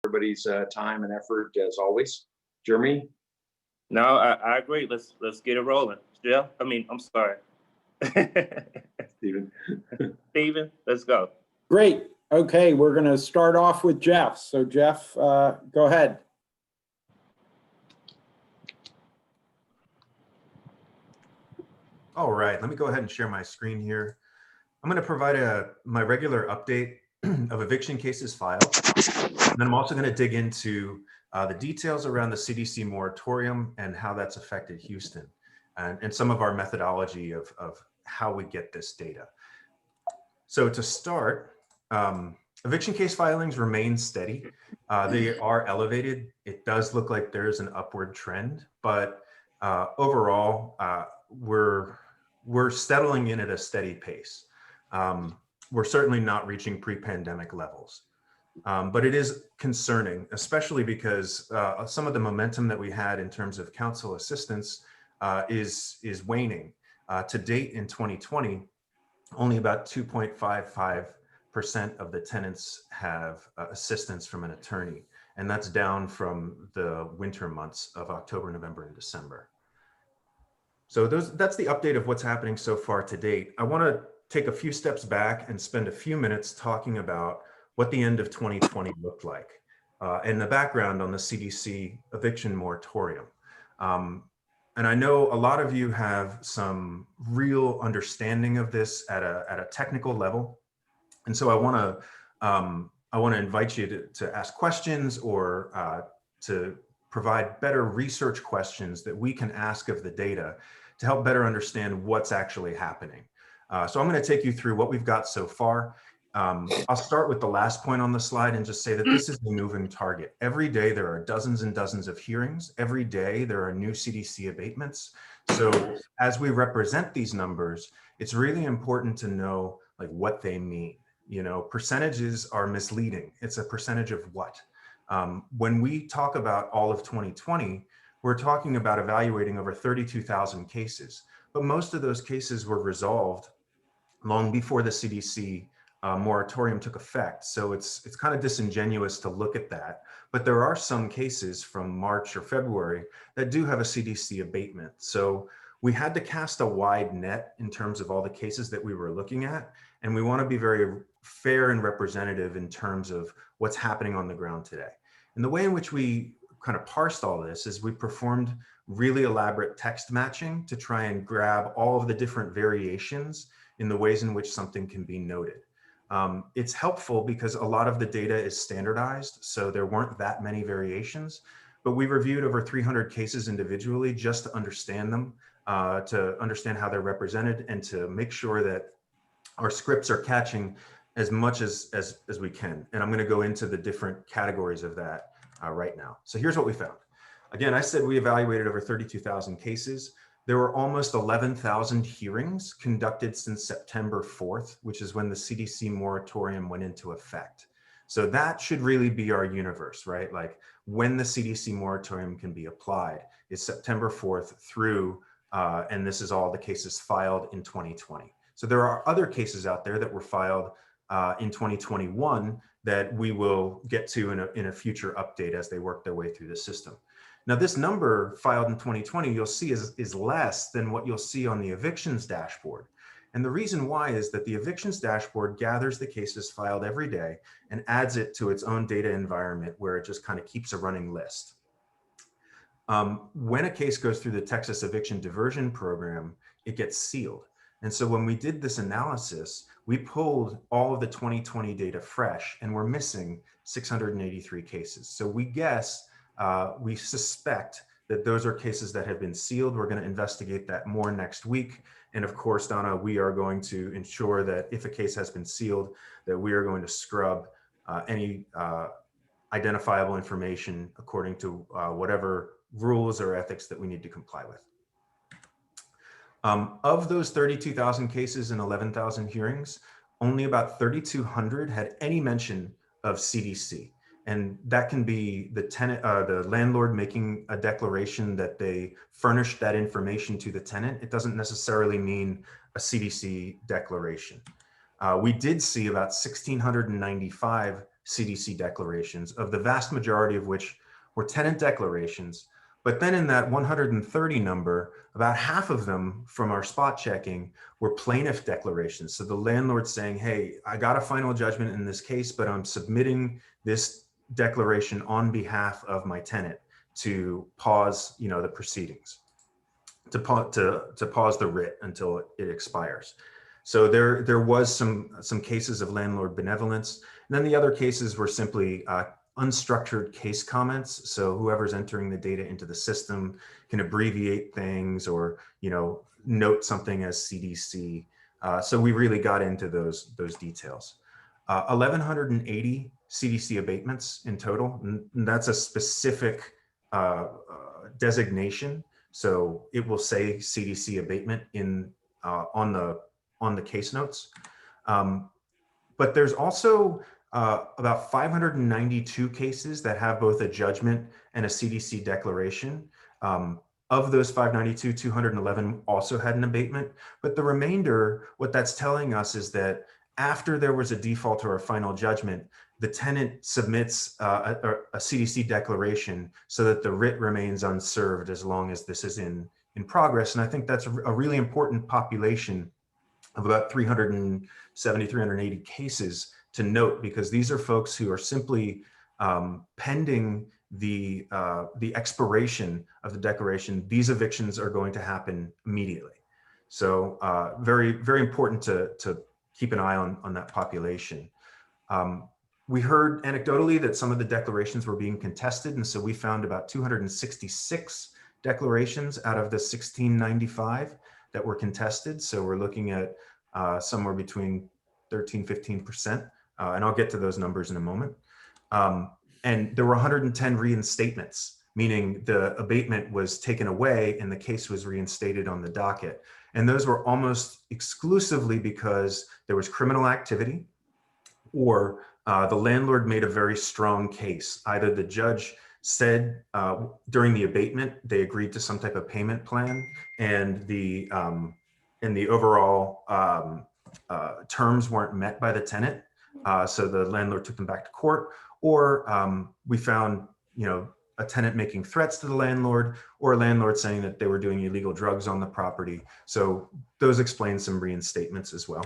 everybody's time and effort as always. Jeremy? No, I agree. Let's get it rolling. Jeff, I'm sorry. Stephen. Steven, let's go. Great. Okay, we're going to start off with Jeff. So Jeff, go ahead. All right, let me go ahead and share my screen here. I'm going to provide my regular update of eviction cases filed. And then I'm also going to dig into the details around the CDC moratorium and how that's affected Houston and some of our methodology of how we get this data. So to start, eviction case filings remain steady. They are elevated. It does look like there's an upward trend, but overall, we're settling in at a steady pace. We're certainly not reaching pre-pandemic levels, but it is concerning, especially because some of the momentum that we had in terms of counsel assistance is waning. To date in 2020, only about 2.55% of the tenants have assistance from an attorney, and that's down from the winter months of October, November, and December. So that's the update of what's happening so far to date. I want to take a few steps back and spend a few minutes talking about what the end of 2020 looked like and the background on the CDC eviction moratorium. And I know a lot of you have some real understanding of this at a technical level. And so I want to invite you to ask questions or to provide better research questions that we can ask of the data to help better understand what's actually happening. So I'm going to take you through what we've got so far. I'll start with the last point on the slide and just say that this is a moving target. Every day there are dozens and dozens of hearings. Every day there are new CDC abatements. So as we represent these numbers, it's really important to know like what they mean. You know, percentages are misleading. It's a percentage of what? When we talk about all of 2020, we're talking about evaluating over 32,000 cases, but most of those cases were resolved long before the CDC moratorium took effect. So it's kind of disingenuous to look at that, but there are some cases from March or February that do have a CDC abatement. So we had to cast a wide net in terms of all the cases that we were looking at, and we want to be very fair and representative in terms of what's happening on the ground today. And the way in which we kind of parsed all this is we performed really elaborate text matching to try and grab all of the different variations in the ways in which something can be noted. It's helpful because a lot of the data is standardized, so there weren't that many variations, but we reviewed over 300 cases individually just to understand them, to understand how they're represented and to make sure that our scripts are catching as much as we can. And I'm going to go into the different categories of that right now. So here's what we found. Again, I said we evaluated over 32,000 cases. There were almost 11,000 hearings conducted since September 4th, which is when the CDC moratorium went into effect. So that should really be our universe, right? Like when the CDC moratorium can be applied is September 4th through, and this is all the cases filed in 2020. So there are other cases out there that were filed in 2021 that we will get to in a future update as they work their way through the system. Now, this number filed in 2020, you'll see is less than what you'll see on the evictions dashboard. And the reason why is that the evictions dashboard gathers the cases filed every day and adds it to its own data environment where it just kind of keeps a running list. When a case goes through the Texas Eviction Diversion Program, it gets sealed. And so when we did this analysis, we pulled all of the 2020 data fresh and we're missing 683 cases. So we suspect that those are cases that have been sealed. We're going to investigate that more next week. And of course, Donna, we are going to ensure that if a case has been sealed, that we are going to scrub any identifiable information according to whatever rules or ethics that we need to comply with. Of those 32,000 cases and 11,000 hearings, only about 3,200 had any mention of CDC. And that can be the landlord making a declaration that they furnished that information to the tenant. It doesn't necessarily mean a CDC declaration. We did see about 1,695 CDC declarations, of the vast majority of which were tenant declarations. But then in that 130 number, about half of them from our spot checking were plaintiff declarations. So the landlord saying, hey, I got a final judgment in this case, but I'm submitting this declaration on behalf of my tenant to pause, the proceedings, to pause the writ until it expires. So there was some cases of landlord benevolence. And then the other cases were simply unstructured case comments. So whoever's entering the data into the system can abbreviate things or, note something as CDC. So we really got into those details. 1,180 CDC abatements in total. And that's a specific designation. So it will say CDC abatement on the case notes. But there's also about 592 cases that have both a judgment and a CDC declaration. Of those 592, 211 also had an abatement. But the remainder, what that's telling us is that after there was a default or a final judgment, the tenant submits a CDC declaration so that the writ remains unserved as long as this is in progress. And I think that's a really important population of about 370, 380 cases to note, because these are folks who are simply pending the expiration of the declaration. These evictions are going to happen immediately. So very, very important to keep an eye on that population. We heard anecdotally that some of the declarations were being contested. And so we found about 266 declarations out of the 1695 that were contested. So we're looking at somewhere between 13, 15%. And I'll get to those numbers in a moment. And there were 110 reinstatements, meaning the abatement was taken away and the case was reinstated on the docket. And those were almost exclusively because there was criminal activity, or the landlord made a very strong case. Either the judge said during the abatement, they agreed to some type of payment plan, and the overall terms weren't met by the tenant. So the landlord took them back to court, or we found, a tenant making threats to the landlord, or a landlord saying that they were doing illegal drugs on the property. So those explain some reinstatements as well.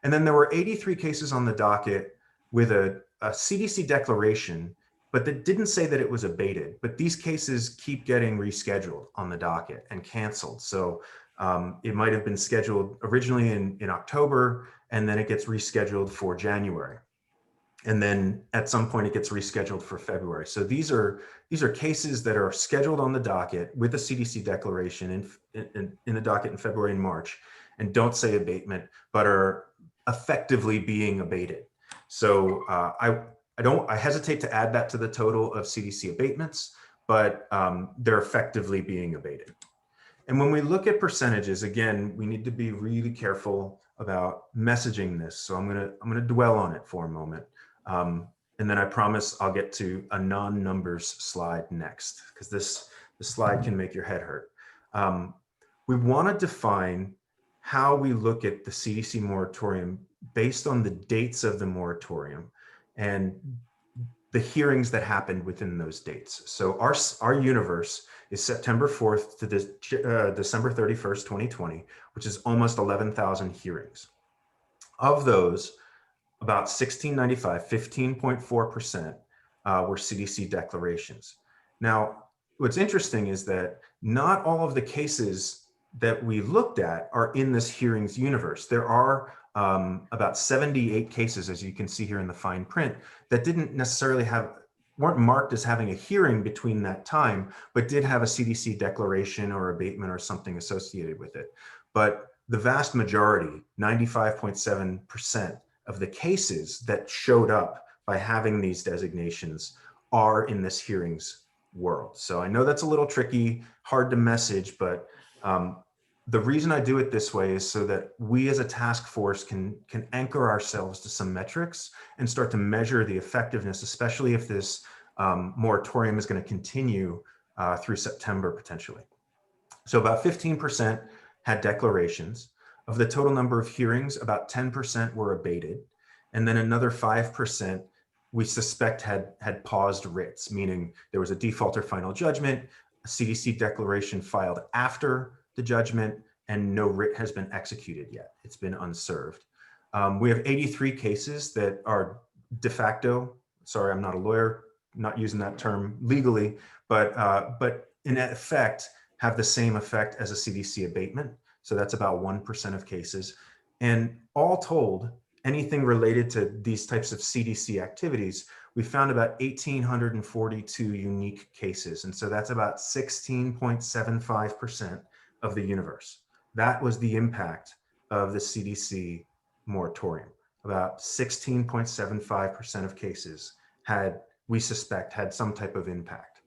And then there were 83 cases on the docket with a CDC declaration, but that didn't say that it was abated. But these cases keep getting rescheduled on the docket and canceled. So it might have been scheduled originally in October, and then it gets rescheduled for January. And then at some point it gets rescheduled for February. So these are cases that are scheduled on the docket with a CDC declaration in the docket in February and March, and don't say abatement, but are effectively being abated. So I hesitate to add that to the total of CDC abatements, but they're effectively being abated. And when we look at percentages, again, we need to be really careful about messaging this. So I'm gonna dwell on it for a moment. And then I promise I'll get to a non-numbers slide next, because this slide can make your head hurt. We want to define how we look at the CDC moratorium based on the dates of the moratorium and the hearings that happened within those dates. So our universe is September 4th to December 31st, 2020, which is almost 11,000 hearings. Of those, about 1695, 15.4% were CDC declarations. Now, what's interesting is that not all of the cases that we looked at are in this hearings universe. There are about 78 cases, as you can see here in the fine print, that didn't necessarily weren't marked as having a hearing between that time, but did have a CDC declaration or abatement or something associated with it. But the vast majority, 95.7%, of the cases that showed up by having these designations are in this hearings world. So I know that's a little tricky, hard to message, but the reason I do it this way is so that we as a task force can anchor ourselves to some metrics and start to measure the effectiveness, especially if this moratorium is going to continue through September potentially. So about 15% had declarations. Of the total number of hearings, about 10% were abated, and then another 5% we suspect had paused writs, meaning there was a default or final judgment, a CDC declaration filed after the judgment, and no writ has been executed yet. It's been unserved. We have 83 cases that are de facto, sorry, I'm not a lawyer, not using that term legally, but in effect have the same effect as a CDC abatement. So that's about 1% of cases. And all told, anything related to these types of CDC activities, we found about 1,842 unique cases. And so that's about 16.75% of the universe. That was the impact of the CDC moratorium. About 16.75% of cases we suspect had some type of impact.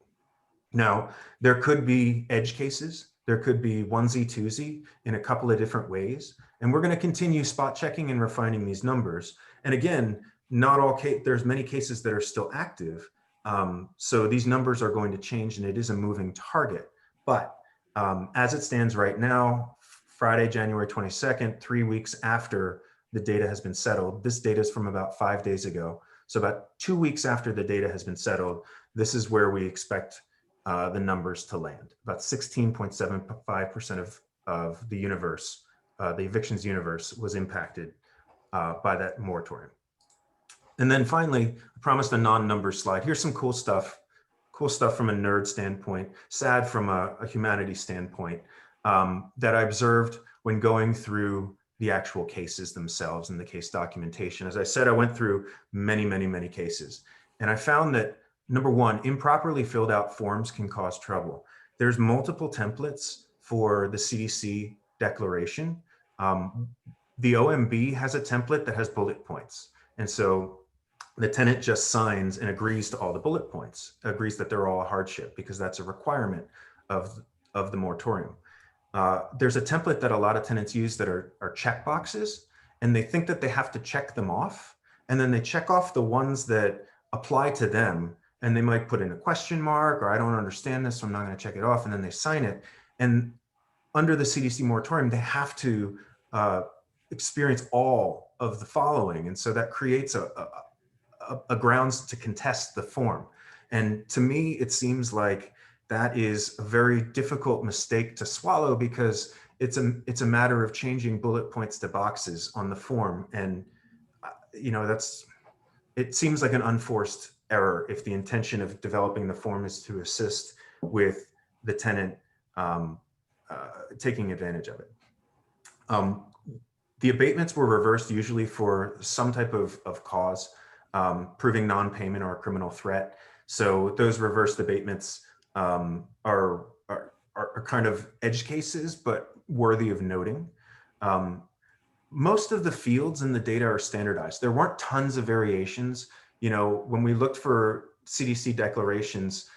Now, there could be edge cases. There could be onesie twosie in a couple of different ways. And we're going to continue spot checking and refining these numbers. And again, not all there's many cases that are still active. So these numbers are going to change, and it is a moving target. But as it stands right now, Friday, January 22nd, 3 weeks after the data has been settled, this data is from about 5 days ago. So about 2 weeks after the data has been settled, this is where we expect the numbers to land. About 16.75% of the universe, the evictions universe, was impacted by that moratorium. And then finally, I promised a non-number slide. Here's some cool stuff from a nerd standpoint, sad from a humanities standpoint, that I observed when going through the actual cases themselves and the case documentation. As I said, I went through many, many, many cases. And I found that, number one, improperly filled out forms can cause trouble. There's multiple templates for the CDC declaration. The OMB has a template that has bullet points. And so the tenant just signs and agrees to all the bullet points, agrees that they're all a hardship, because that's a requirement of the moratorium. There's a template that a lot of tenants use that are check boxes, and they think that they have to check them off. And then they check off the ones that apply to them, and they might put in a question mark, or I don't understand this, so I'm not going to check it off. And then they sign it. And under the CDC moratorium, they have to experience all of the following. And so that creates a grounds to contest the form. And to me, it seems like that is a very difficult mistake to swallow, because it's a matter of changing bullet points to boxes on the form. And it seems like an unforced error if the intention of developing the form is to assist with the tenant taking advantage of it. The abatements were reversed usually for some type of cause, proving non-payment or a criminal threat. So those reversed abatements are kind of edge cases, but worthy of noting. Most of the fields in the data are standardized. There weren't tons of variations. When we looked for CDC declarations,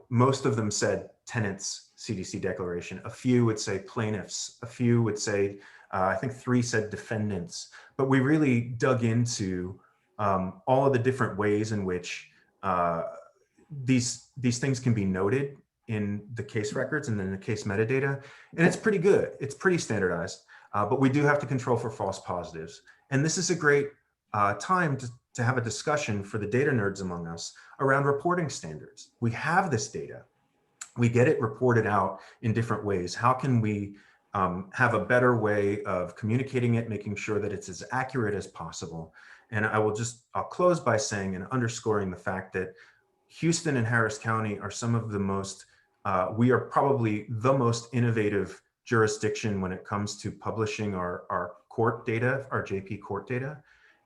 most of them said tenants CDC declaration. A few would say plaintiffs. A few would say, I think 3 said defendants. But we really dug into all of the different ways in which these things can be noted in the case records and then the case metadata. And it's pretty good. It's pretty standardized. But we do have to control for false positives. And this is a great time to have a discussion for the data nerds among us around reporting standards. We have this data. We get it reported out in different ways. How can we have a better way of communicating it, making sure that it's as accurate as possible? And I'll close by saying and underscoring the fact that Houston and Harris County are some of the most, we are probably the most innovative jurisdiction when it comes to publishing our court data, our JP court data.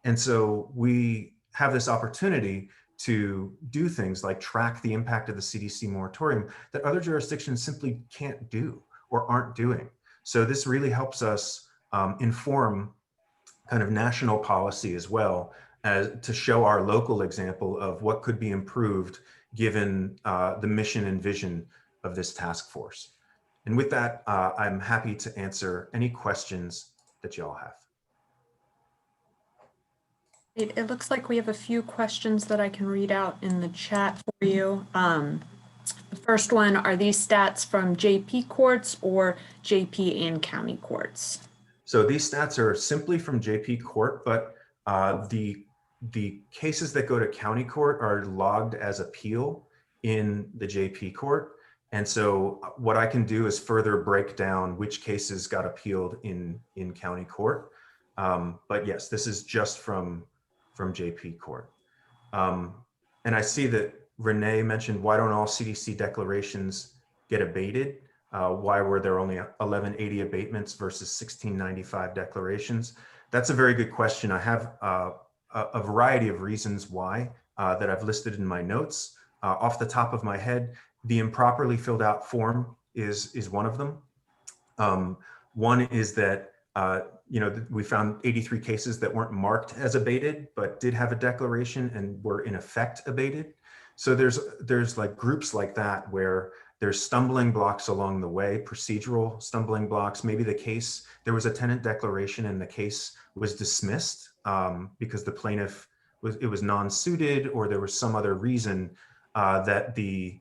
And so we have this opportunity to do things like track the impact of the CDC moratorium that other jurisdictions simply can't do or aren't doing. So this really helps us inform kind of national policy as well, as to show our local example of what could be improved given the mission and vision of this task force. And with that, I'm happy to answer any questions that y'all have. It looks like we have a few questions that I can read out in the chat for you. The first one, are these stats from JP courts or JP and county courts? So these stats are simply from JP court, but the the cases that go to county court are logged as appeal in the JP court. And so what I can do is further break down which cases got appealed in county court. But yes, this is just from JP court. And I see that Renee mentioned, why don't all CDC declarations get abated? Why were there only 1180 abatements versus 1695 declarations? That's a very good question. I have a variety of reasons why that I've listed in my notes. Off the top of my head, the improperly filled out form is one of them. One is that we found 83 cases that weren't marked as abated, but did have a declaration and were in effect abated. So there's like groups like that where there's stumbling blocks along the way, procedural stumbling blocks. Maybe there was a tenant declaration and the case was dismissed because the plaintiff was non-suited, or there was some other reason that the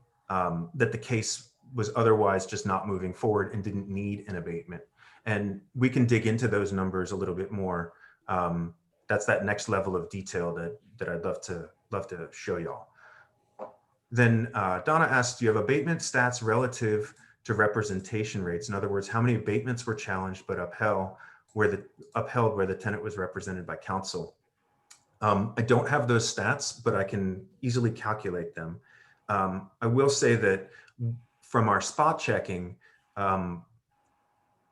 case was otherwise just not moving forward and didn't need an abatement. And we can dig into those numbers a little bit more. That's that next level of detail that I'd love to show y'all. Then Donna asked, do you have abatement stats relative to representation rates? In other words, how many abatements were challenged but upheld where the tenant was represented by counsel? I don't have those stats, but I can easily calculate them. I will say that from our spot checking, a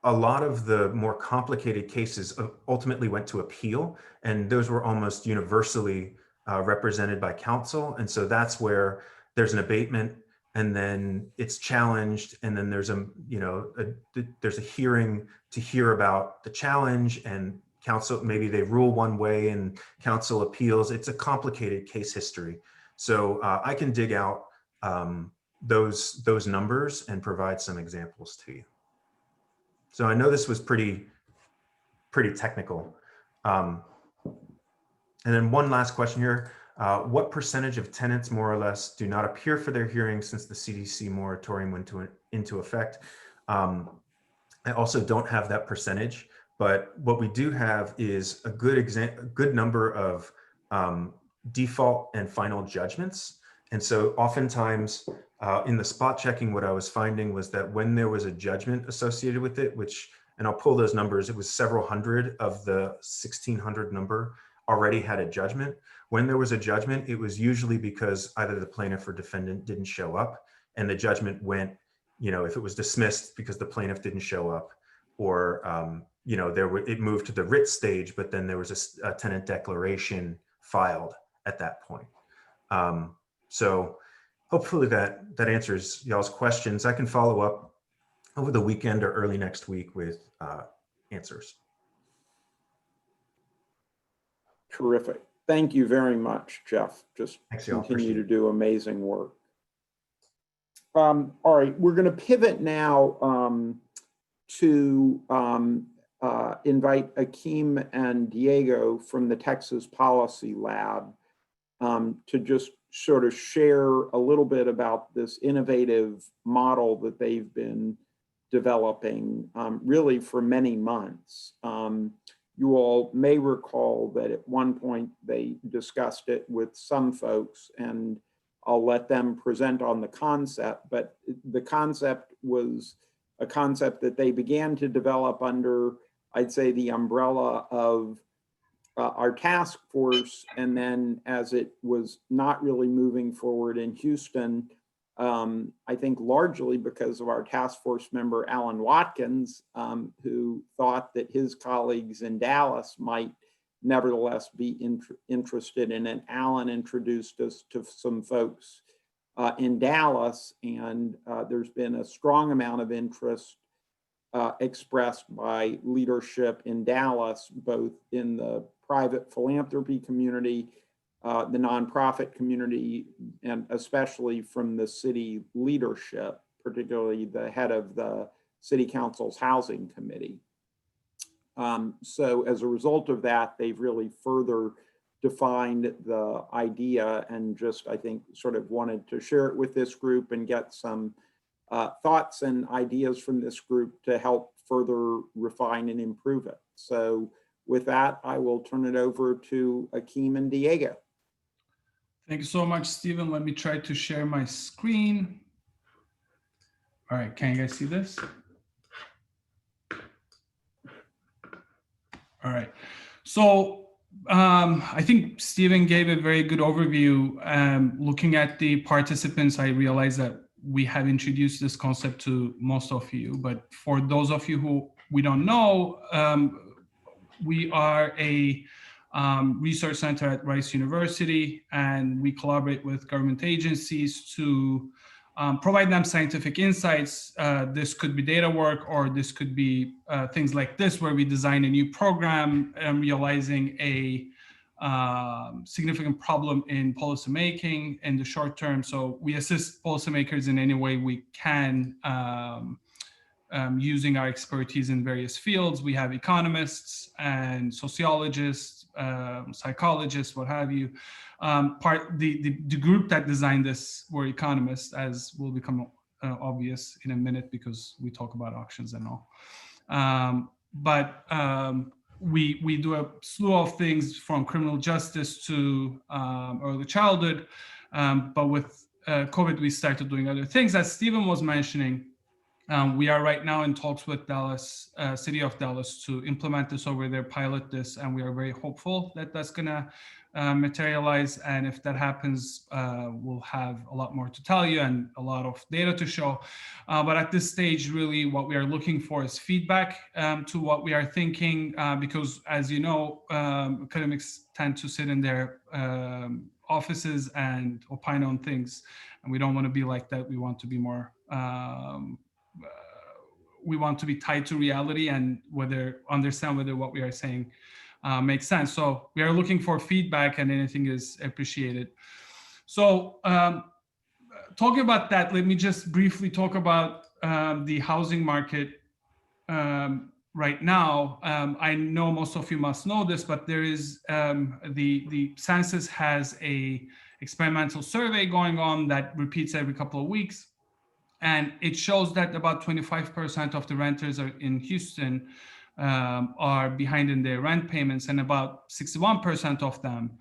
lot of the more complicated cases ultimately went to appeal, and those were almost universally represented by counsel. And so that's where there's an abatement, and then it's challenged, and then there's a hearing to hear about the challenge, and counsel, maybe they rule one way and counsel appeals. It's a complicated case history. So I can dig out those numbers and provide some examples to you. So I know this was pretty technical. And then one last question here. What percentage of tenants, more or less, do not appear for their hearings since the CDC moratorium went into effect? I also don't have that percentage, but what we do have is a good number of default and final judgments. And so oftentimes in the spot checking, what I was finding was that when there was a judgment associated with it, and I'll pull those numbers, it was several hundred of the 1,600 number already had a judgment. When there was a judgment, it was usually because either the plaintiff or defendant didn't show up, and the judgment went, if it was dismissed because the plaintiff didn't show up, or it moved to the writ stage, but then there was a tenant declaration filed at that point. So hopefully that answers y'all's questions. I can follow up over the weekend or early next week with answers. Terrific. Thank you very much, Jeff. Just Thanks, y'all. continue Appreciate to do amazing work. All right, we're going to pivot now to invite Akeem and Diego from the Texas Policy Lab to just sort of share a little bit about this innovative model that they've been developing really for many months. You all may recall that at one point they discussed it with some folks, and I'll let them present on the concept, but the concept was a concept that they began to develop under, I'd say, the umbrella of our task force. And then as it was not really moving forward in Houston, I think largely because of our task force member, Alan Watkins, who thought that his colleagues in Dallas might nevertheless be interested in it. Alan introduced us to some folks in Dallas, and there's been a strong amount of interest expressed by leadership in Dallas, both in the private philanthropy community, the nonprofit community, and especially from the city leadership, particularly the head of the city council's housing committee. So as a result of that, they've really further defined the idea and just, I think, sort of wanted to share it with this group and get some thoughts and ideas from this group to help further refine and improve it. So with that, I will turn it over to Akeem and Diego. Thank you so much, Stephen. Let me try to share my screen. All right, can you guys see this? All right. So I think Stephen gave a very good overview. Looking at the participants, I realized that we have introduced this concept to most of you, but for those of you who we don't know, we are a research center at Rice University, and we collaborate with government agencies to provide them scientific insights. This could be data work, or this could be things like this, where we design a new program realizing a significant problem in policymaking in the short term. So we assist policymakers in any way we can, using our expertise in various fields. We have economists and sociologists, psychologists, what have you. The group that designed this were economists, as will become obvious in a minute because we talk about auctions and all. We do a slew of things from criminal justice to early childhood. But with COVID, we started doing other things. As Stephen was mentioning, we are right now in talks with Dallas, City of Dallas, to implement this over there, pilot this, and we are very hopeful that that's going to materialize. And if that happens, we'll have a lot more to tell you and a lot of data to show. But at this stage, really what we are looking for is feedback to what we are thinking, because as you know, academics tend to sit in their offices and opine on things, and we don't want to be like that. We want to be more we want to be tied to reality and understand whether what we are saying makes sense. So we are looking for feedback, and anything is appreciated. So talking about that, let me just briefly talk about the housing market right now. I know most of you must know this, but there is the census has a experimental survey going on that repeats every couple of weeks. And it shows that about 25% of the renters in Houston are behind in their rent payments, and about 61% of them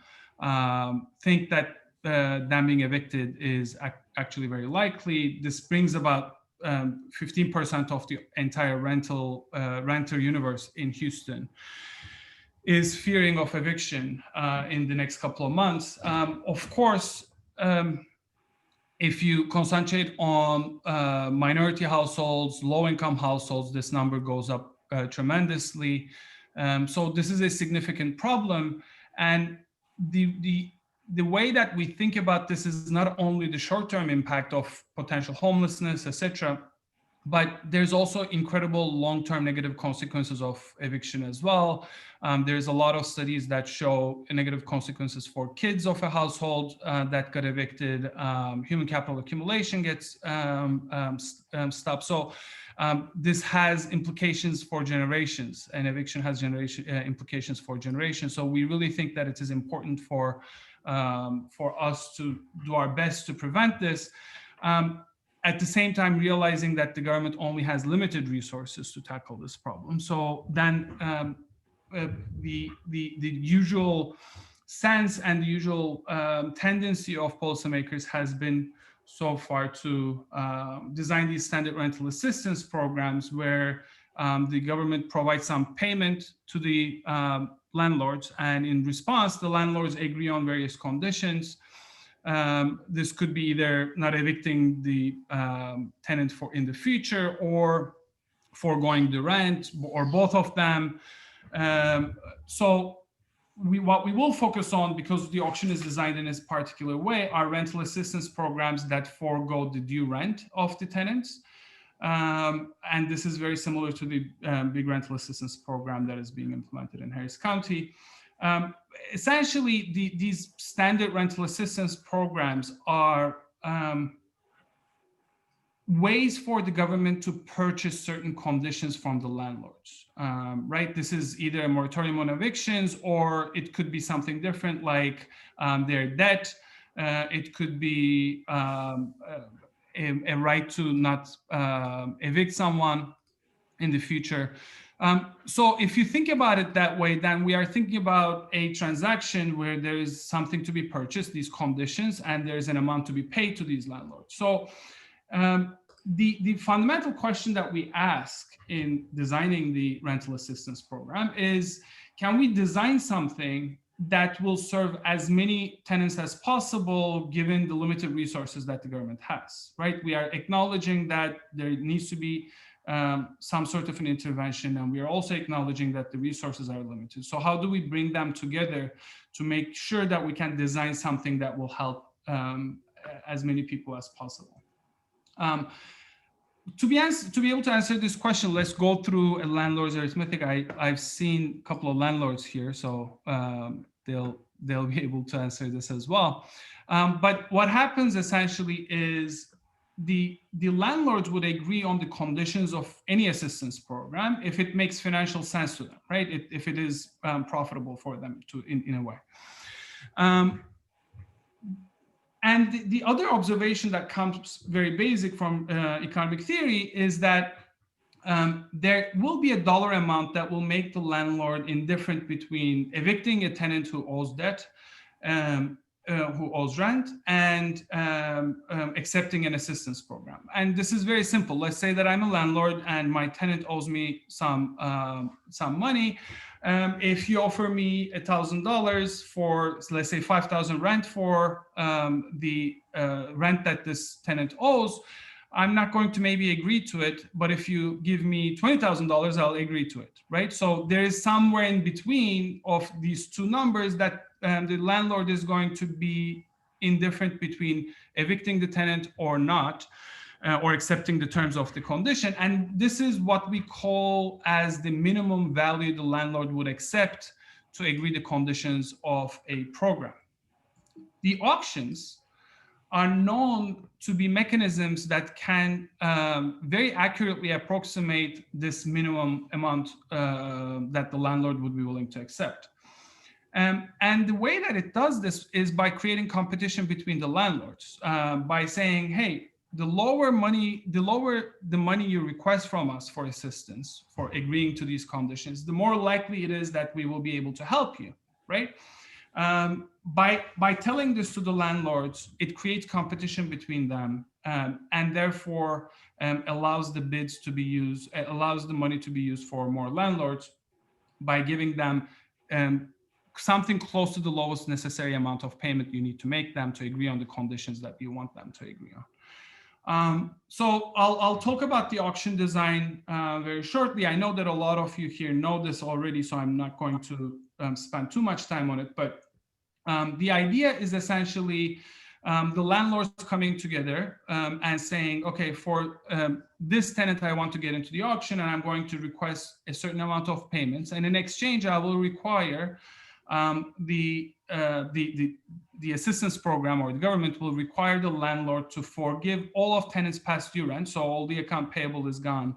think that them being evicted is actually very likely. This brings about 15% of the entire renter universe in Houston is fearing of eviction in the next couple of months. Of course, if you concentrate on minority households, low-income households, this number goes up tremendously. So this is a significant problem. And the way that we think about this is not only the short-term impact of potential homelessness, etc., but there's also incredible long-term negative consequences of eviction as well. There's a lot of studies that show negative consequences for kids of a household that got evicted. Human capital accumulation gets stopped. So this has implications for generations, and eviction has implications for generations. So we really think that it is important for us to do our best to prevent this. At the same time, realizing that the government only has limited resources to tackle this problem. So then the usual sense and the usual tendency of policymakers has been so far to design these standard rental assistance programs where the government provides some payment to the landlords, and in response, the landlords agree on various conditions. This could be either not evicting the tenant in the future, or foregoing the rent, or both of them. So what we will focus on, because the auction is designed in this particular way, are rental assistance programs that forego the due rent of the tenants. And this is very similar to the big rental assistance program that is being implemented in Harris County. Essentially, these standard rental assistance programs are ways for the government to purchase certain conditions from the landlords, right? This is either a moratorium on evictions, or it could be something different like their debt. It could be a right to not evict someone in the future. So if you think about it that way, then we are thinking about a transaction where there is something to be purchased, these conditions, and there's an amount to be paid to these landlords. So the fundamental question that we ask in designing the rental assistance program is, can we design something that will serve as many tenants as possible given the limited resources that the government has, right? We are acknowledging that there needs to be some sort of an intervention, and we are also acknowledging that the resources are limited. So how do we bring them together to make sure that we can design something that will help as many people as possible? To be able to answer this question, let's go through a landlord's arithmetic. I've seen a couple of landlords here, so they'll be able to answer this as well. But what happens essentially is the landlords would agree on the conditions of any assistance program if it makes financial sense to them, right? If it is profitable for them to in a way. And the other observation that comes very basic from economic theory is that there will be a dollar amount that will make the landlord indifferent between evicting a tenant who owes debt, who owes rent, and accepting an assistance program. And this is very simple. Let's say that I'm a landlord and my tenant owes me some money. If you offer me $1,000 for, let's say, $5,000 rent for the rent that this tenant owes, I'm not going to maybe agree to it, but if you give me $20,000, I'll agree to it, right? So there is somewhere in between of these two numbers that the landlord is going to be indifferent between evicting the tenant or not, or accepting the terms of the condition. And this is what we call as the minimum value the landlord would accept to agree the conditions of a program. The auctions are known to be mechanisms that can very accurately approximate this minimum amount that the landlord would be willing to accept. And the way that it does this is by creating competition between the landlords, by saying, hey, the lower the money you request from us for assistance, for agreeing to these conditions, the more likely it is that we will be able to help you, right? By telling this to the landlords, it creates competition between them, and therefore allows the bids to be used, allows the money to be used for more landlords by giving them something close to the lowest necessary amount of payment you need to make them to agree on the conditions that you want them to agree on. So I'll talk about the auction design very shortly. I know that a lot of you here know this already, so I'm not going to spend too much time on it, but the idea is essentially the landlords coming together and saying, okay, for this tenant, I want to get into the auction and I'm going to request a certain amount of payments. And in exchange, I will require the assistance program, or the government will require the landlord to forgive all of tenants' past due rent. So all the account payable is gone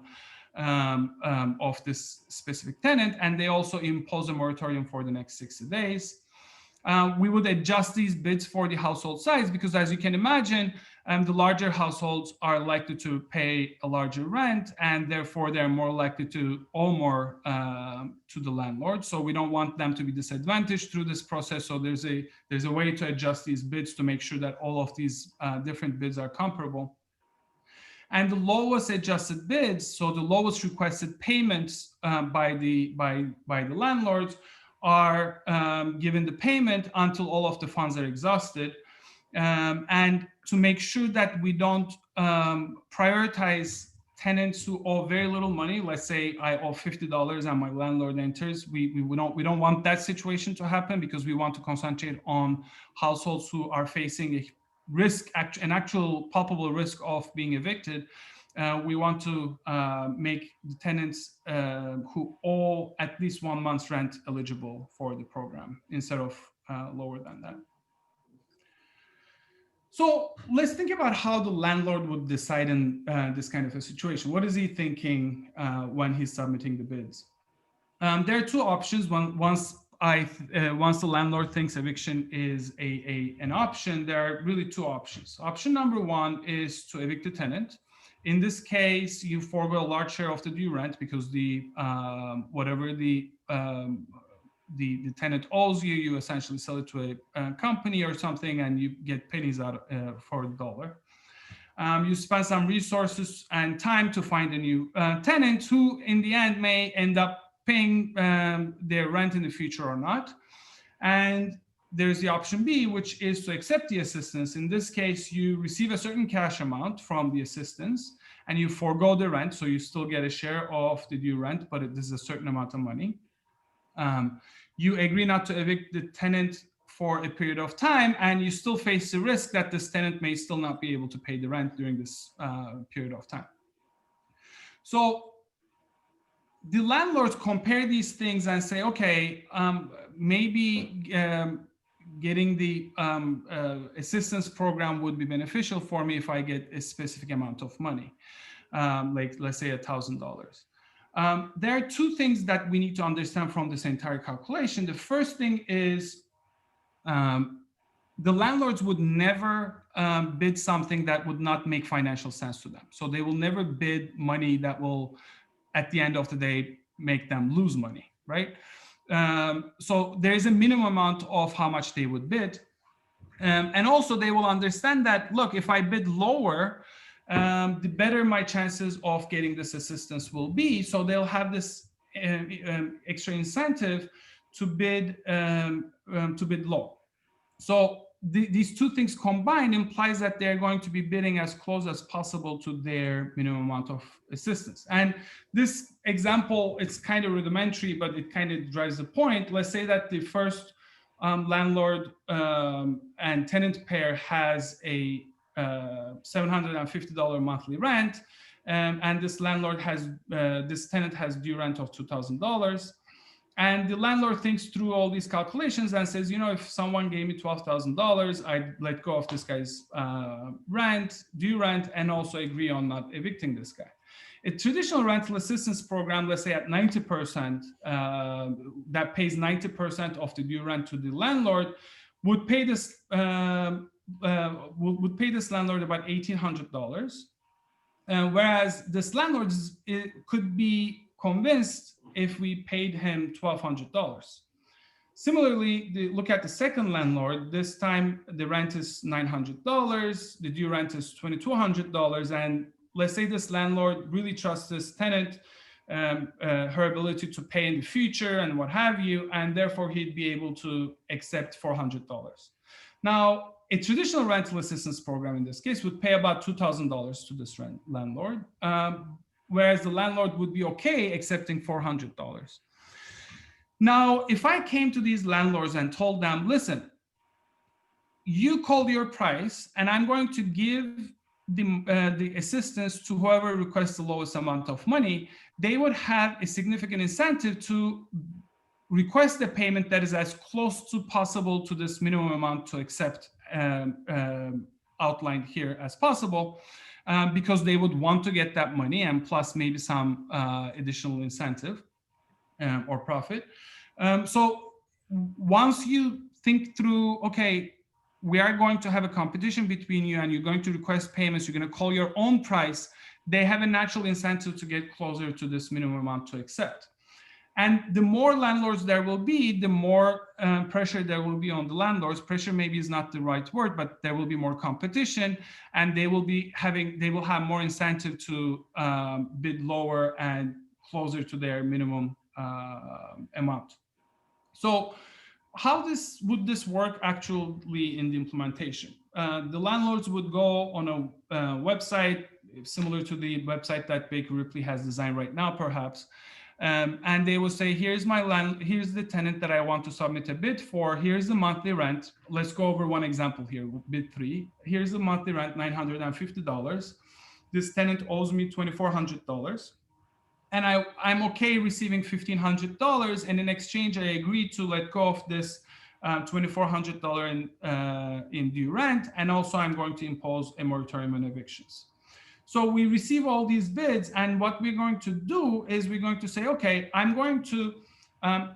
of this specific tenant. And they also impose a moratorium for the next 60 days. We would adjust these bids for the household size, because as you can imagine, the larger households are likely to pay a larger rent, and therefore they're more likely to owe more to the landlord. So we don't want them to be disadvantaged through this process. So there's a way to adjust these bids to make sure that all of these different bids are comparable. And the lowest adjusted bids, so the lowest requested payments by the landlords, are given the payment until all of the funds are exhausted, and to make sure that we don't prioritize tenants who owe very little money. Let's say I owe $50 and my landlord enters. We don't want that situation to happen, because we want to concentrate on households who are facing a risk, an actual palpable risk of being evicted. We want to make the tenants who owe at least 1 month's rent eligible for the program instead of lower than that. So let's think about how the landlord would decide in this kind of a situation. What is he thinking when he's submitting the bids? There are two options. Once the landlord thinks eviction is an option, there are really two options. Option number one is to evict the tenant. In this case, you forego a large share of the due rent because the whatever the tenant owes you, you essentially sell it to a company or something, and you get pennies out for the dollar. You spend some resources and time to find a new tenant who, in the end, may end up paying their rent in the future or not. And there's the option B, which is to accept the assistance. In this case, you receive a certain cash amount from the assistance and you forego the rent. So you still get a share of the due rent, but this is a certain amount of money. You agree not to evict the tenant for a period of time, and you still face the risk that this tenant may still not be able to pay the rent during this period of time. So the landlords compare these things and say, okay, maybe getting the assistance program would be beneficial for me if I get a specific amount of money, like let's say $1,000. There are two things that we need to understand from this entire calculation. The first thing is the landlords would never bid something that would not make financial sense to them. So they will never bid money that will, at the end of the day, make them lose money, right? So there is a minimum amount of how much they would bid. And also they will understand that, look, if I bid lower, the better my chances of getting this assistance will be. So they'll have this extra incentive to bid low. So these two things combined implies that they're going to be bidding as close as possible to their minimum amount of assistance. And this example, it's kind of rudimentary, but it kind of drives the point. Let's say that the first landlord and tenant pair has a $750 monthly rent, and this landlord has this tenant has due rent of $2,000. And the landlord thinks through all these calculations and says, you know, if someone gave me $12,000, I'd let go of this guy's due rent, and also agree on not evicting this guy. A traditional rental assistance program, let's say at 90%, that pays 90% of the due rent to the landlord, would pay this landlord about $1,800. Whereas this landlord could be convinced if we paid him $1,200. Similarly, look at the second landlord. This time the rent is $900, the due rent is $2,200, and let's say this landlord really trusts this tenant, her ability to pay in the future and what have you, and therefore he'd be able to accept $400. Now, a traditional rental assistance program in this case would pay about $2,000 to this landlord, whereas the landlord would be okay accepting $400. Now, if I came to these landlords and told them, listen, you called your price and I'm going to give the assistance to whoever requests the lowest amount of money, they would have a significant incentive to request a payment that is as close to possible to this minimum amount to accept outlined here as possible. Because they would want to get that money and plus maybe some additional incentive or profit. So once you think through, okay, we are going to have a competition between you and you're going to request payments, you're going to call your own price, they have a natural incentive to get closer to this minimum amount to accept. And the more landlords there will be, the more pressure there will be on the landlords. Pressure maybe is not the right word, but there will be more competition, and they will have more incentive to bid lower and closer to their minimum amount. So how would this work actually in the implementation? The landlords would go on a website similar to the website that Baker Ripley has designed right now, perhaps. And they will say, here's the tenant that I want to submit a bid for. Here's the monthly rent. Let's go over one example here, bid 3. Here's the monthly rent, $950. This tenant owes me $2,400. And I'm okay receiving $1,500. And in exchange, I agree to let go of this $2,400 in due rent. And also I'm going to impose a moratorium on evictions. So we receive all these bids, and what we're going to do is we're going to say, okay, I'm going to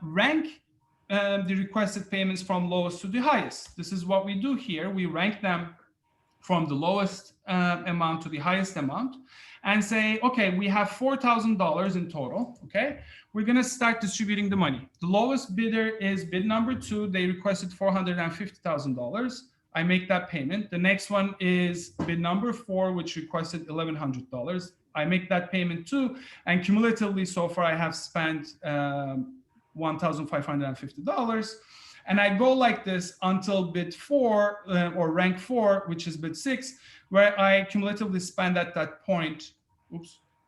rank the requested payments from lowest to the highest. This is what we do here. We rank them from the lowest amount to the highest amount and say, okay, we have $4,000 in total, okay? We're gonna start distributing the money. The lowest bidder is bid number 2. They requested $450,000. I make that payment. The next one is bid number 4, which requested $1,100. I make that payment too. And cumulatively, so far, I have spent $1,550. And I go like this until bid 4 or rank 4, which is bid 6, where I cumulatively spend at that point,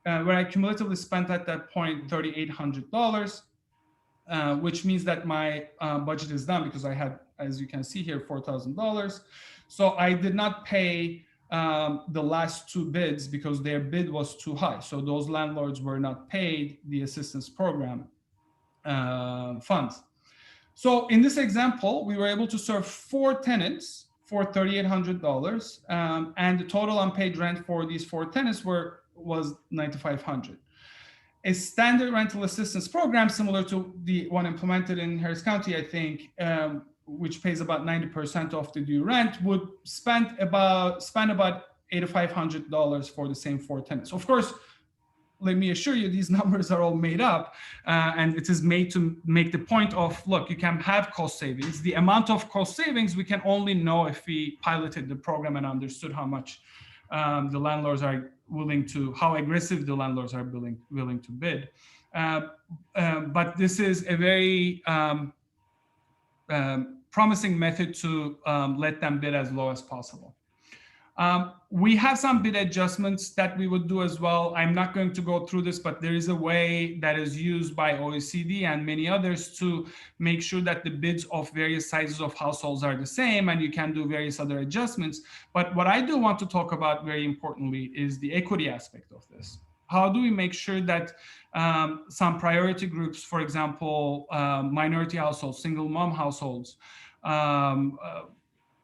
$3,800, which means that my budget is done because I had, as you can see here, $4,000. So I did not pay the last 2 bids because their bid was too high. So those landlords were not paid the assistance program funds. So in this example, we were able to serve 4 tenants for $3,800, and the total unpaid rent for these 4 tenants was $9,500. A standard rental assistance program similar to the one implemented in Harris County, I think, which pays about 90% of the due rent, would spend about $8,500 for the same 4 tenants. Of course, let me assure you, these numbers are all made up, and it is made to make the point of, look, you can have cost savings. The amount of cost savings we can only know if we piloted the program and understood how much the landlords are willing to, how aggressive the landlords are willing to bid. But this is a very promising method to let them bid as low as possible. We have some bid adjustments that we would do as well. I'm not going to go through this, but there is a way that is used by OECD and many others to make sure that the bids of various sizes of households are the same, and you can do various other adjustments. But what I do want to talk about very importantly is the equity aspect of this. How do we make sure that some priority groups, for example, minority households, single mom households,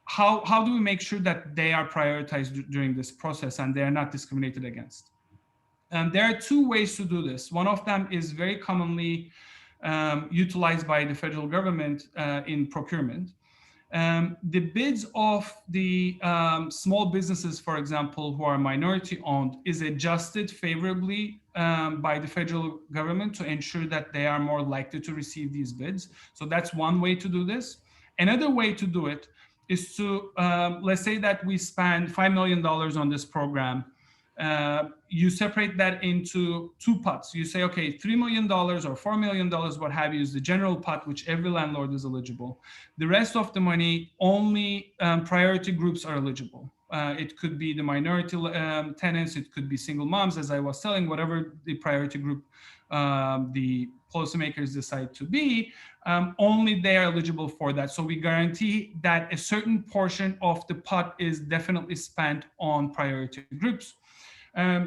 how do we make sure that they are prioritized during this process and they are not discriminated against? There are 2 ways to do this. One of them is very commonly utilized by the federal government in procurement. The bids of the small businesses, for example, who are minority owned, is adjusted favorably by the federal government to ensure that they are more likely to receive these bids. So that's one way to do this. Another way to do it is to, let's say that we spend $5 million on this program. You separate that into 2 pots. You say, okay, $3 million or $4 million, what have you, is the general pot, which every landlord is eligible. The rest of the money, only priority groups are eligible. It could be the minority tenants, it could be single moms, as I was telling, whatever the priority group the policymakers decide to be, only they are eligible for that. So we guarantee that a certain portion of the pot is definitely spent on priority groups.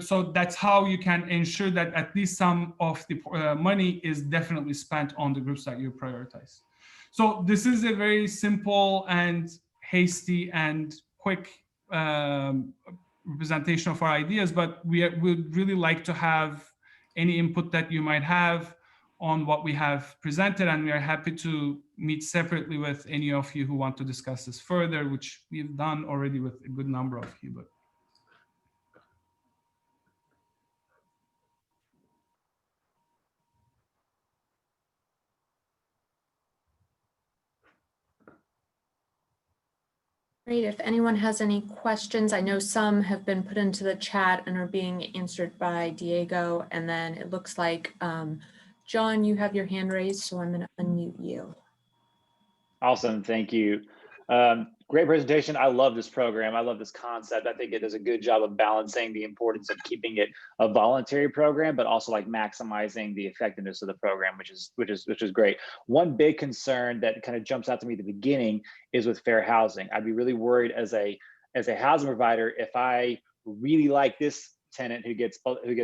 So that's how you can ensure that at least some of the money is definitely spent on the groups that you prioritize. So this is a very simple and hasty and quick representation of our ideas, but we would really like to have any input that you might have on what we have presented, and we are happy to meet separately with any of you who want to discuss this further, which we've done already with a good number of you. But Great. If anyone has any questions, I know some have been put into the chat and are being answered by Diego. And then it looks like, John, you have your hand raised, so I'm going to unmute you. Awesome. Thank you. Great presentation. I love this program. I love this concept. I think it does a good job of balancing the importance of keeping it a voluntary program, but also like maximizing the effectiveness of the program, which is great. One big concern that kind of jumps out to me at the beginning is with fair housing. I'd be really worried as a housing provider, if I really like this tenant who gets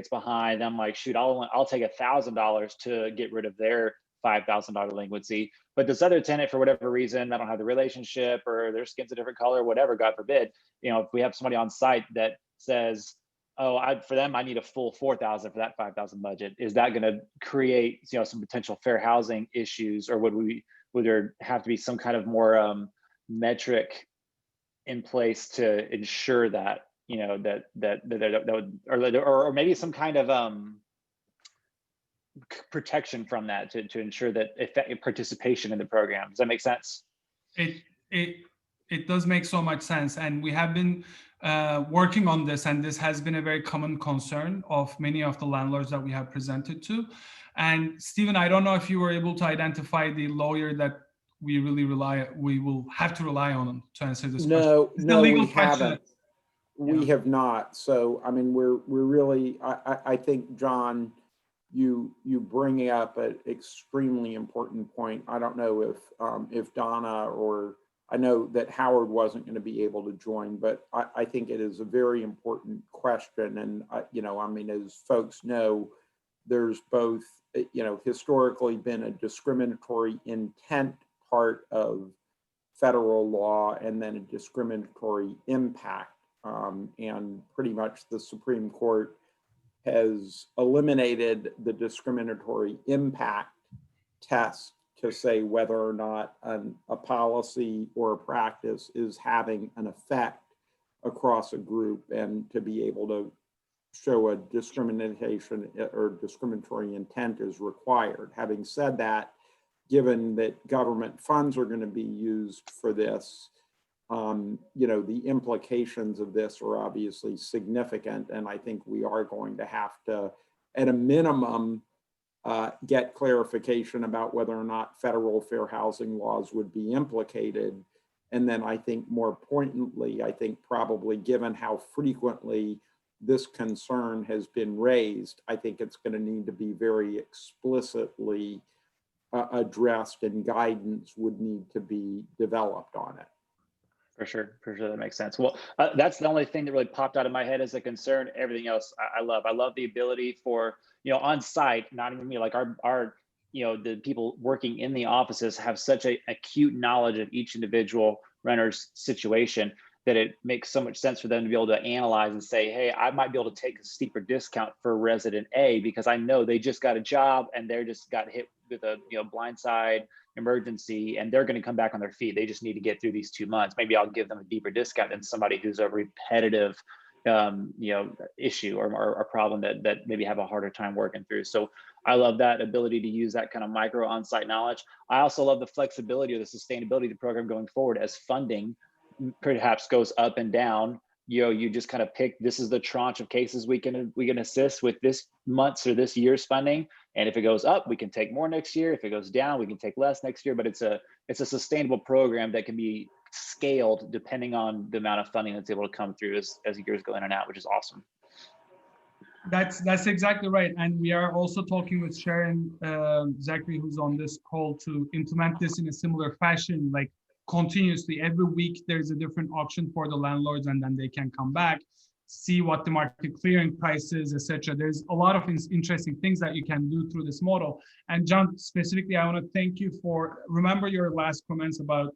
behind, I'm like, shoot, I'll take $1,000 to get rid of their $5,000 delinquency. But this other tenant, for whatever reason, I don't have the relationship, or their skin's a different color, whatever, God forbid, if we have somebody on site that says, oh, for them, I need a full $4,000 for that $5,000 budget, is that going to create, some potential fair housing issues, or would there have to be some kind of more metric in place to ensure that, you know, that would, or maybe some kind of protection from that to ensure that effective participation in the program. Does that make sense? It does make so much sense, and we have been working on this, and this has been a very common concern of many of the landlords that we have presented to. And Stephen, I don't know if you were able to identify the lawyer that we will have to rely on to answer this question. No, we haven't. We have not. So, I mean, we're really, I think, John, you bring up an extremely important point. I don't know if Donna, or I know that Howard wasn't going to be able to join, but I think it is a very important question. And, you know, I mean, as folks know, there's both, you know, historically been a discriminatory intent part of federal law and then a discriminatory impact. And pretty much the Supreme Court has eliminated the discriminatory impact test to say whether or not a policy or a practice is having an effect across a group, and to be able to show a discrimination or discriminatory intent is required. Having said that, given that government funds are going to be used for this, you know, the implications of this are obviously significant, and I think we are going to have to, at a minimum, get clarification about whether or not federal fair housing laws would be implicated. And then I think more pointedly, I think probably given how frequently this concern has been raised, I think it's going to need to be very explicitly addressed, and guidance would need to be developed on it. For sure, that makes sense. Well, that's the only thing that really popped out of my head as a concern. Everything else, I love. I love the ability for, you know, on site, not even me, like our, you know, the people working in the offices have such a acute knowledge of each individual renter's situation that it makes so much sense for them to be able to analyze and say, hey, I might be able to take a steeper discount for resident A because I know they just got a job and they're just got hit with a, you know, blindside emergency, and they're going to come back on their feet. They just need to get through these 2 months. Maybe I'll give them a deeper discount than somebody who's a repetitive, you know, issue or a problem that maybe have a harder time working through. So I love that ability to use that kind of micro on-site knowledge. I also love the flexibility or the sustainability of the program going forward as funding perhaps goes up and down. You know, you just kind of pick, this is the tranche of cases we can assist with this month's or this year's funding. And if it goes up, we can take more next year. If it goes down, we can take less next year. But it's a sustainable program that can be scaled depending on the amount of funding that's able to come through as years go in and out, which is awesome. That's exactly right. And we are also talking with Sharon Zachary, who's on this call, to implement this in a similar fashion, like continuously. Every week there's a different auction for the landlords, and then they can come back, see what the market clearing price is, etc. There's a lot of interesting things that you can do through this model. And John, specifically, I want to thank you for, remember your last comments about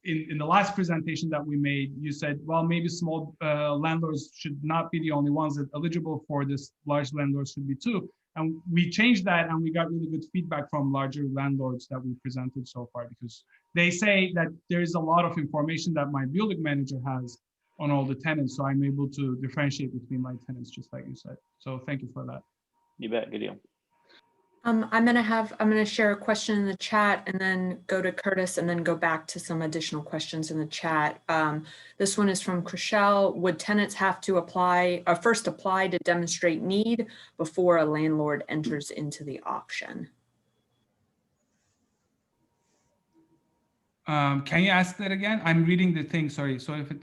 in the last presentation that we made, you said, well, maybe small landlords should not be the only ones that are eligible for this, large landlords should be too. And we changed that, and we got really good feedback from larger landlords that we presented so far, because they say that there is a lot of information that my building manager has on all the tenants. So I'm able to differentiate between my tenants, just like you said. So thank you for that. You bet, good deal. I'm gonna share a question in the chat and then go to Curtis and then go back to some additional questions in the chat. This one is from Chriselle. Would tenants have to first apply to demonstrate need before a landlord enters into the auction? Can you ask that again? I'm reading the thing, sorry. So if it...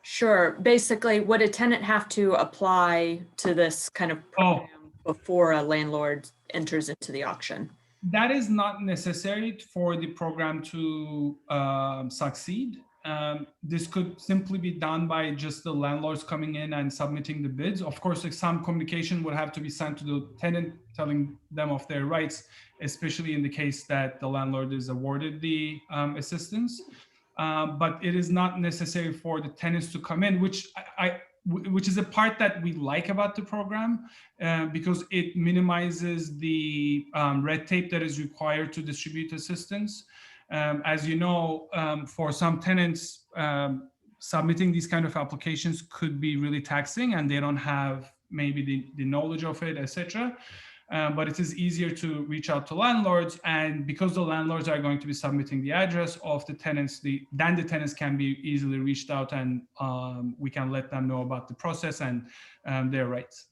Sure. Basically, would a tenant have to apply to this kind of program before a landlord enters into the auction? That is not necessary for the program to succeed. This could simply be done by just the landlords coming in and submitting the bids. Of course, like, some communication would have to be sent to the tenant telling them of their rights, especially in the case that the landlord is awarded the assistance. But it is not necessary for the tenants to come in, which is a part that we like about the program, because it minimizes the red tape that is required to distribute assistance. As you know, for some tenants, submitting these kind of applications could be really taxing, and they don't have maybe the knowledge of it, etc. But it is easier to reach out to landlords, and because the landlords are going to be submitting the address of the tenants, then the tenants can be easily reached out, and we can let them know about the process and their rights.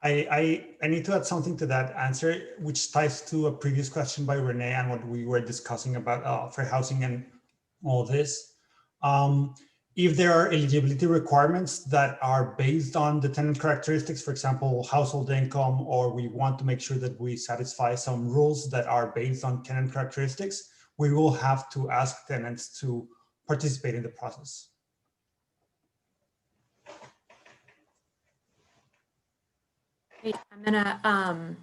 I need to add something to that answer, which ties to a previous question by Renee and what we were discussing about fair housing and all this. If there are eligibility requirements that are based on the tenant characteristics, for example, household income, or we want to make sure that we satisfy some rules that are based on tenant characteristics, we will have to ask tenants to participate in the process. Great. I'm gonna I'm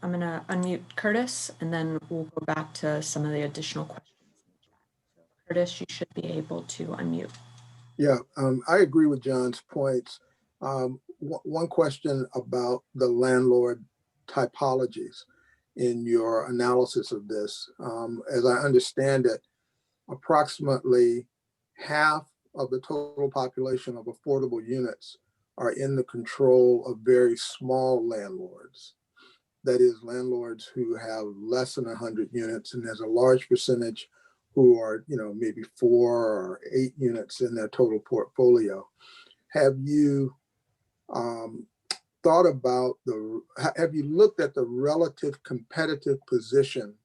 gonna unmute Curtis, and then we'll go back to some of the additional questions in the chat. So Curtis, you should be able to unmute. Yeah, I agree with John's points. One question about the landlord typologies in your analysis of this. As I understand it, approximately half of the total population of affordable units are in the control of very small landlords. That is, landlords who have less than 100 units, and there's a large percentage who are, maybe 4 or 8 units in their total portfolio. Have you thought about have you looked at the relative competitive position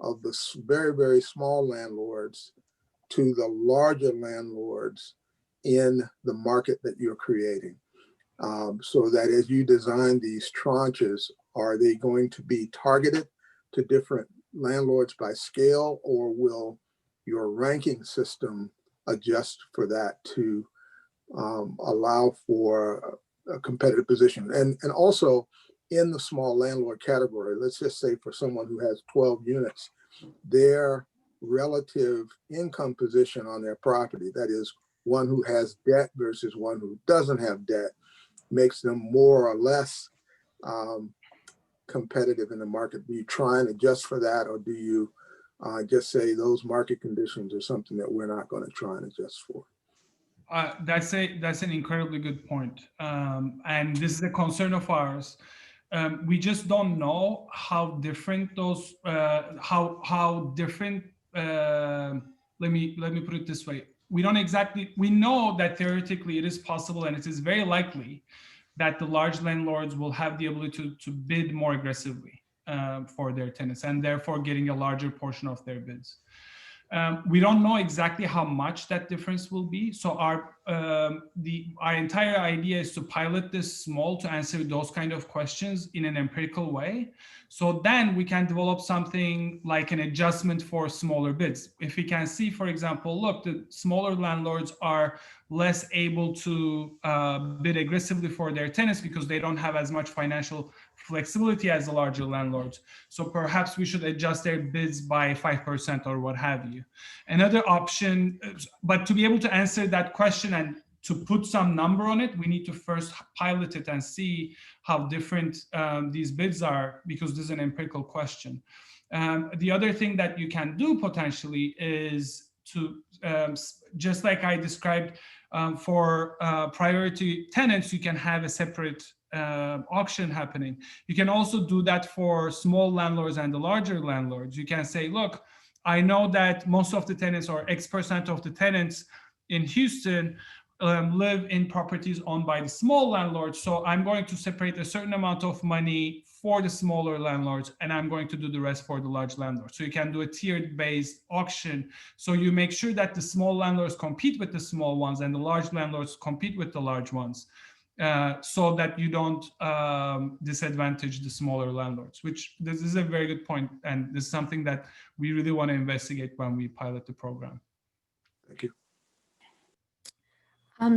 of the very, very small landlords to the larger landlords in the market that you're creating? So that as you design these tranches, are they going to be targeted to different landlords by scale, or will your ranking system adjust for that to allow for a competitive position? And also in the small landlord category, let's just say for someone who has 12 units, their relative income position on their property, that is one who has debt versus one who doesn't have debt, makes them more or less competitive in the market. Do you try and adjust for that, or do you just say those market conditions are something that we're not going to try and adjust for? That's an incredibly good point. And this is a concern of ours. We just don't know how different those, how different, let me put it this way. We know that theoretically it is possible, and it is very likely that the large landlords will have the ability to bid more aggressively for their tenants, and therefore getting a larger portion of their bids. We don't know exactly how much that difference will be. So our entire idea is to pilot this small to answer those kind of questions in an empirical way. So then we can develop something like an adjustment for smaller bids. If we can see, for example, look, the smaller landlords are less able to bid aggressively for their tenants because they don't have as much financial flexibility as the larger landlords. So perhaps we should adjust their bids by 5% or what have you. Another option, but to be able to answer that question and to put some number on it, we need to first pilot it and see how different these bids are, because this is an empirical question. The other thing that you can do potentially is to, just like I described for priority tenants, you can have a separate auction happening. You can also do that for small landlords and the larger landlords. You can say, look, I know that most of the tenants, or X% of the tenants in Houston, live in properties owned by the small landlords. So I'm going to separate a certain amount of money for the smaller landlords, and I'm going to do the rest for the large landlords. So you can do a tiered based auction. So you make sure that the small landlords compete with the small ones and the large landlords compete with the large ones, so that you don't disadvantage the smaller landlords, which this is a very good point. And this is something that we really want to investigate when we pilot the program. Thank you.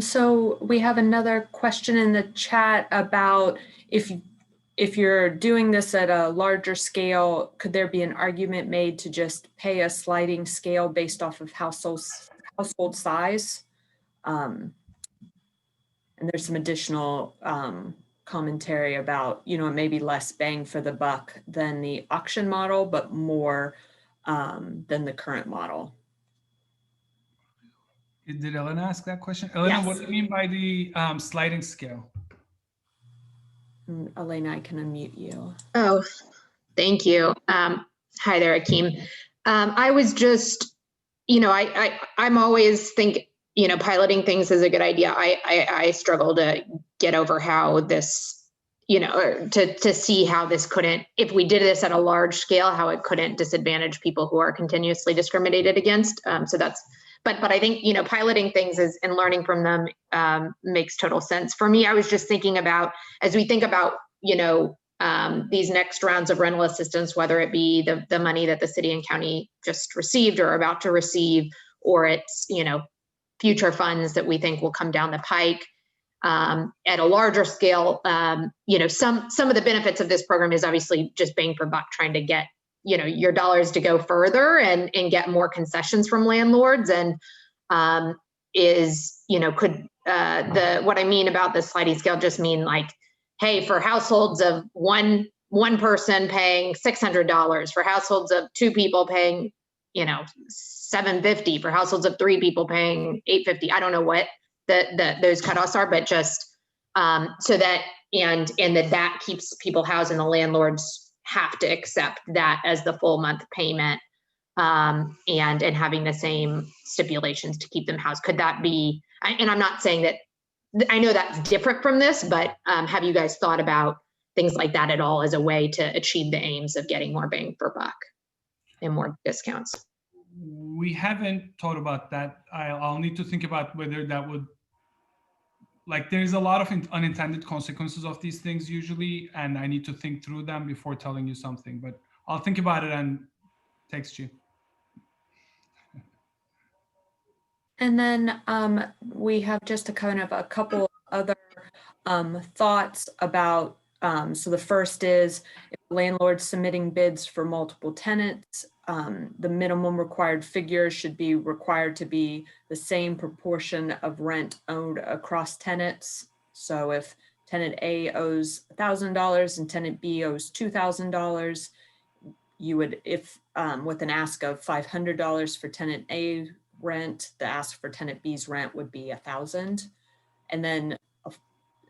So we have another question in the chat about if you're doing this at a larger scale, could there be an argument made to just pay a sliding scale based off of household size? And there's some additional commentary about, maybe less bang for the buck than the auction model, but more than the current model. Did Elena ask that question? Elena, what do Yes. you mean by the sliding scale? Elena, I can unmute you. Oh, thank you. Hi there, Akeem. I was just, I'm always piloting things is a good idea. I struggle to get over how this, or to see how this couldn't, if we did this at a large scale, how it couldn't disadvantage people who are continuously discriminated against. So that's, but I think, piloting things and learning from them makes total sense. For me, I was just thinking about, as we think about, these next rounds of rental assistance, whether it be the money that the city and county just received or about to receive, or it's, future funds that we think will come down the pike at a larger scale. Some of the benefits of this program is obviously just bang for buck, trying to get, your dollars to go further and get more concessions from landlords. And could what I mean about the sliding scale just mean like, hey, for households of one person paying $600, for households of 2 people paying, $750, for households of 3 people paying $850. I don't know what those cutoffs are, but just so that and that keeps people housed, and the landlords have to accept that as the full month payment, and having the same stipulations to keep them housed. Could that be? And I'm not saying that. I know that's different from this, but have you guys thought about things like that at all as a way to achieve the aims of getting more bang for buck and more discounts? We haven't thought about that. I'll need to think about whether that would, there's a lot of unintended consequences of these things usually, and I need to think through them before telling you something, but I'll think about it and text you. And then we have just a couple other thoughts about, so the first is, if the landlord submitting bids for multiple tenants, the minimum required figure should be required to be the same proportion of rent owed across tenants. So if tenant A owes $1,000 and tenant B owes $2,000, you would, if with an ask of $500 for tenant A rent, the ask for tenant B's rent would be $1,000. And then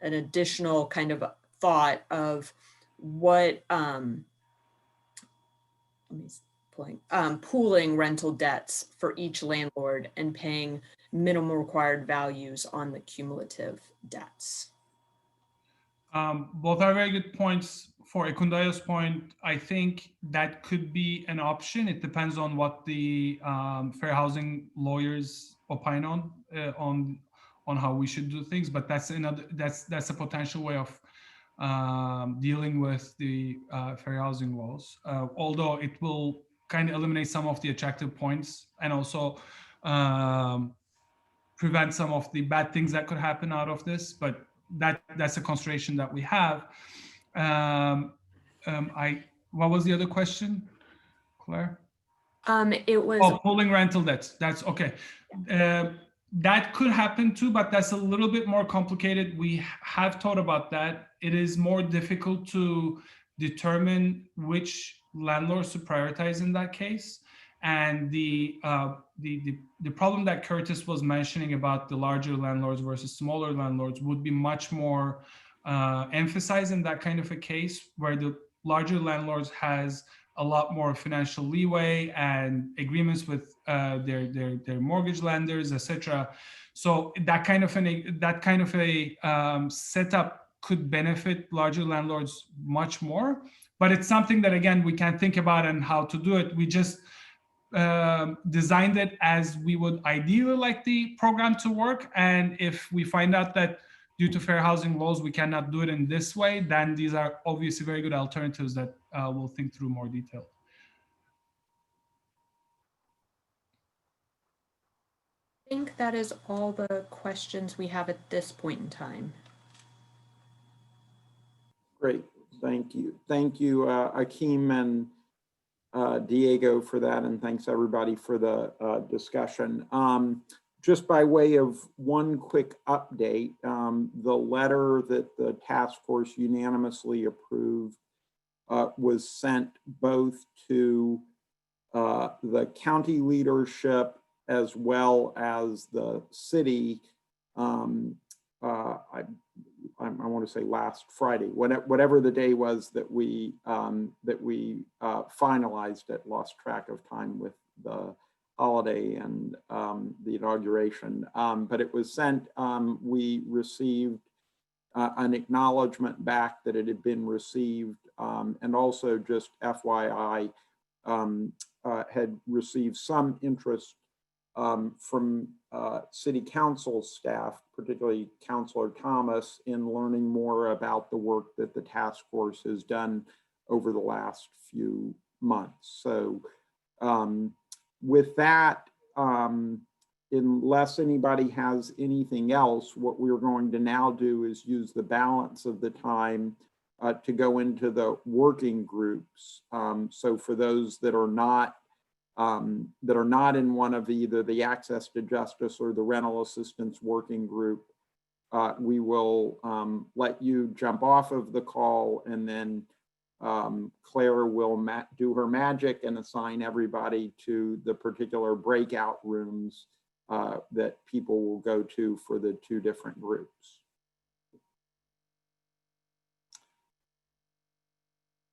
an additional kind of thought of what pooling rental debts for each landlord and paying minimum required values on the cumulative debts. Both are very good points. For Ekundayo's point, I think that could be an option. It depends on what the fair housing lawyers opine on how we should do things. But that's a potential way of dealing with the fair housing laws. Although it will kind of eliminate some of the attractive points and also prevent some of the bad things that could happen out of this. But that's a consideration that we have. What was the other question, Claire? It was pooling rental debts. That's okay. That could happen too, but that's a little bit more complicated. We have thought about that. It is more difficult to determine which landlords to prioritize in that case. And the problem that Curtis was mentioning about the larger landlords versus smaller landlords would be much more emphasized in that kind of a case, where the larger landlords has a lot more financial leeway and agreements with their mortgage lenders, etc. So that kind of a setup could benefit larger landlords much more. But it's something that, again, we can think about and how to do it. We just designed it as we would ideally like the program to work. And if we find out that due to fair housing laws we cannot do it in this way, then these are obviously very good alternatives that we'll think through more detail. I think that is all the questions we have at this point in time. Great, thank you. Thank you, Akeem and Diego for that, and thanks everybody for the discussion. Just by way of one quick update, the letter that the task force unanimously approved was sent both to the county leadership as well as the city. I want to say last Friday, whatever the day was that we finalized it. Lost track of time with the holiday and the inauguration, but it was sent. We received an acknowledgement back that it had been received, and also just FYI, had received some interest from city council staff, particularly Councilor Thomas, in learning more about the work that the task force has done over the last few months. So with that, unless anybody has anything else, what we're going to now do is use the balance of the time to go into the working groups. So for those that are not in one of either the Access to Justice or the Rental Assistance Working Group, we will let you jump off of the call, and then Claire will do her magic and assign everybody to the particular breakout rooms that people will go to for the two different groups.